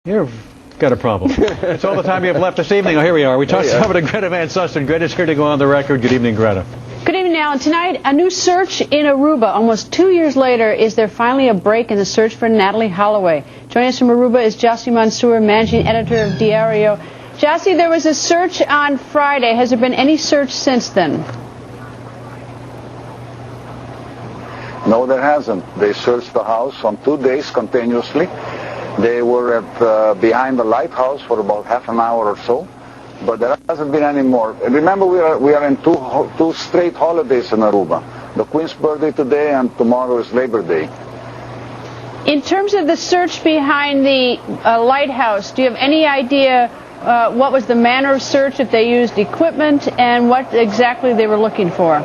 You've got a problem. It's all the time you have left this evening. Oh, here we are. We talked over to Greta Van Susteren. Greta's here to go on the record. Good evening, Greta. Good evening, Alan. Tonight, a new search in Aruba. Almost 2 years later, is there finally a break in the search for Natalie Holloway? Joining us from Aruba is Jussi Mansour, managing editor of Diario. Jussi, there was a search on Friday. Has there been any search since then? No, there hasn't. They searched the house on 2 days continuously. They were at behind the lighthouse for about half an hour or so, but there hasn't been any more. And remember, we are in two straight holidays in Aruba. The Queen's birthday today, and tomorrow is Labor Day. In terms of the search behind the lighthouse, do you have any idea what was the manner of search, if they used equipment, and what exactly they were looking for?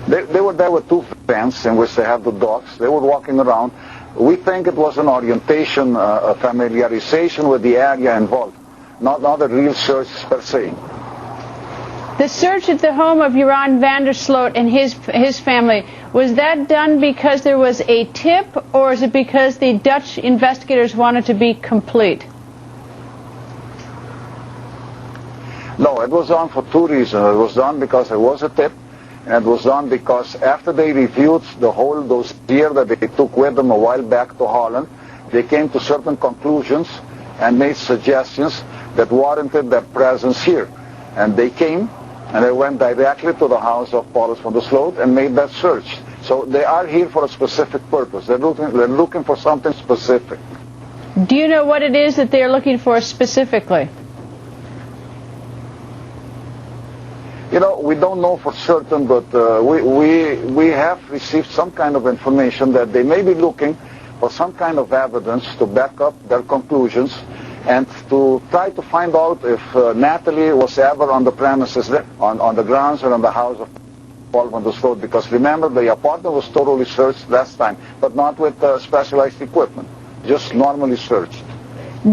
They were there with two vans in which they have the dogs. They were walking around. We think it was an orientation, a familiarization with the area involved, not a real search per se. The search at the home of Joran van der Sloot and his family, was that done because there was a tip, or is it because the Dutch investigators wanted to be complete? No, it was done for two reasons. It was done because there was a tip, and it was done because after they reviewed those gear that they took with them a while back to Holland, they came to certain conclusions and made suggestions that warranted their presence here. And they came and they went directly to the house of Paulus van der Sloot and made that search. So they are here for a specific purpose. They're looking for something specific. Do you know what it is that they're looking for specifically? You know, we don't know for certain, but we have received some kind of information that they may be looking for some kind of evidence to back up their conclusions and to try to find out if Natalie was ever on the premises there, on the grounds or on the house of Paul van der Sloot. Because remember, the apartment was totally searched last time, but not with specialized equipment, just normally searched.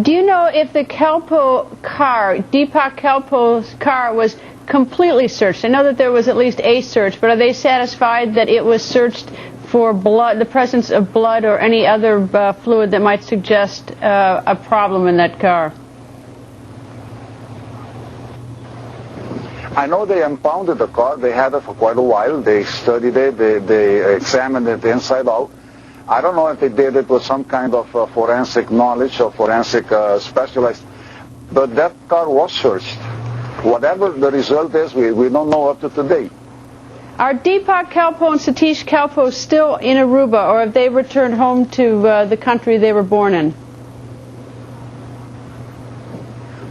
Do you know if the Kelpo car, Deepak Kelpo's car, was completely searched? I know that there was at least a search, but are they satisfied that it was searched for blood, the presence of blood or any other fluid that might suggest a problem in that car? I know they impounded the car. They had it for quite a while. They studied it. They examined it inside out. I don't know if they did it with some kind of forensic knowledge or forensic specialized, but that car was searched. Whatever the result is, we don't know up to today. Are Deepak Kelpo and Satish Kelpo still in Aruba, or have they returned home to the country they were born in?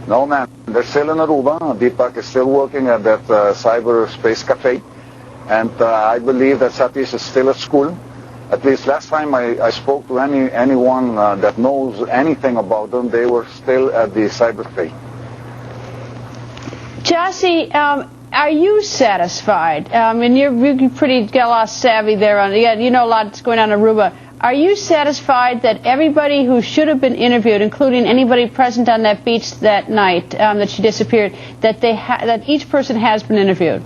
No, man. They're still in Aruba. Deepak is still working at that cyberspace cafe. And I believe that Satish is still at school. At least last time I spoke to anyone that knows anything about them, they were still at the cybercafe. Jussi, are you satisfied? And you're pretty got a lot of savvy there. You know a lot that's going on in Aruba. Are you satisfied that everybody who should have been interviewed, including anybody present on that beach that night that she disappeared, that each person has been interviewed?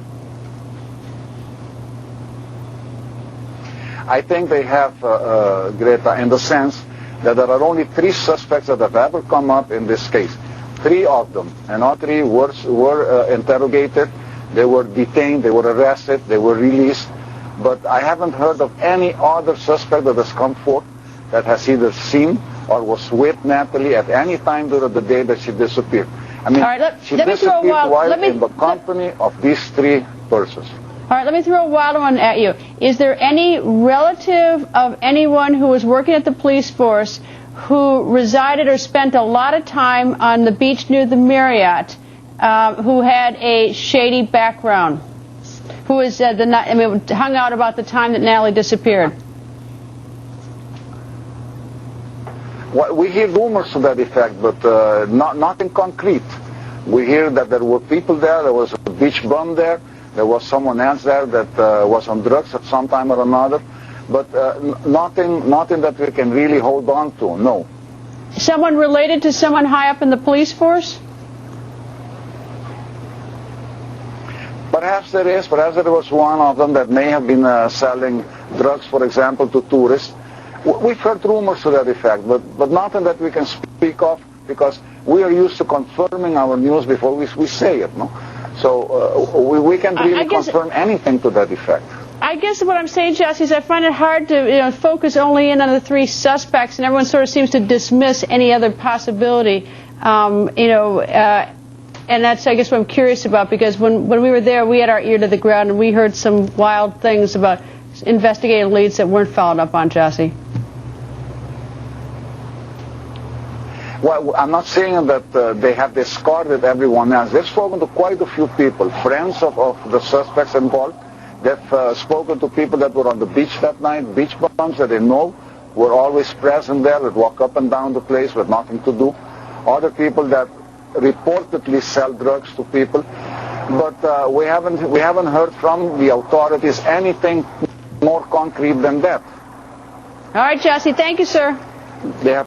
I think they have, Greta, in the sense that there are only 3 suspects that have ever come up in this case. 3 of them, and all 3 were interrogated, they were detained, they were arrested, they were released, but I haven't heard of any other suspect that has come forth that has either seen or was with Natalie at any time during the day that she disappeared. I mean, she disappeared while in the company of these 3 persons. All right, let me throw a wild one at you. Is there any relative of anyone who was working at the police force who resided or spent a lot of time on the beach near the Marriott, who had a shady background, who was hung out about the time that Natalie disappeared? Well, we hear rumors to that effect, but nothing concrete. We hear that there were people there. There was a beach bum there. There was someone else there that was on drugs at some time or another. But nothing that we can really hold on to, no. Someone related to someone high up in the police force? Perhaps there is. Perhaps there was one of them that may have been selling drugs, for example, to tourists. We've heard rumors to that effect, but nothing that we can speak of, because we are used to confirming our news before we say it, no? So we can't really confirm anything to that effect. I guess what I'm saying, Jesse, is I find it hard to focus only in on the three suspects, and everyone sort of seems to dismiss any other possibility. And that's, I guess, what I'm curious about, because when we were there, we had our ear to the ground, and we heard some wild things about investigative leads that weren't followed up on, Jesse. Well, I'm not saying that they have discarded everyone else. They've spoken to quite a few people, friends of the suspects involved. They've spoken to people that were on the beach that night, beach bums that they know were always present there, that walk up and down the place with nothing to do. Other people that reportedly sell drugs to people. But we haven't heard from the authorities anything more concrete than that. All right, Jesse. Thank you, sir. They have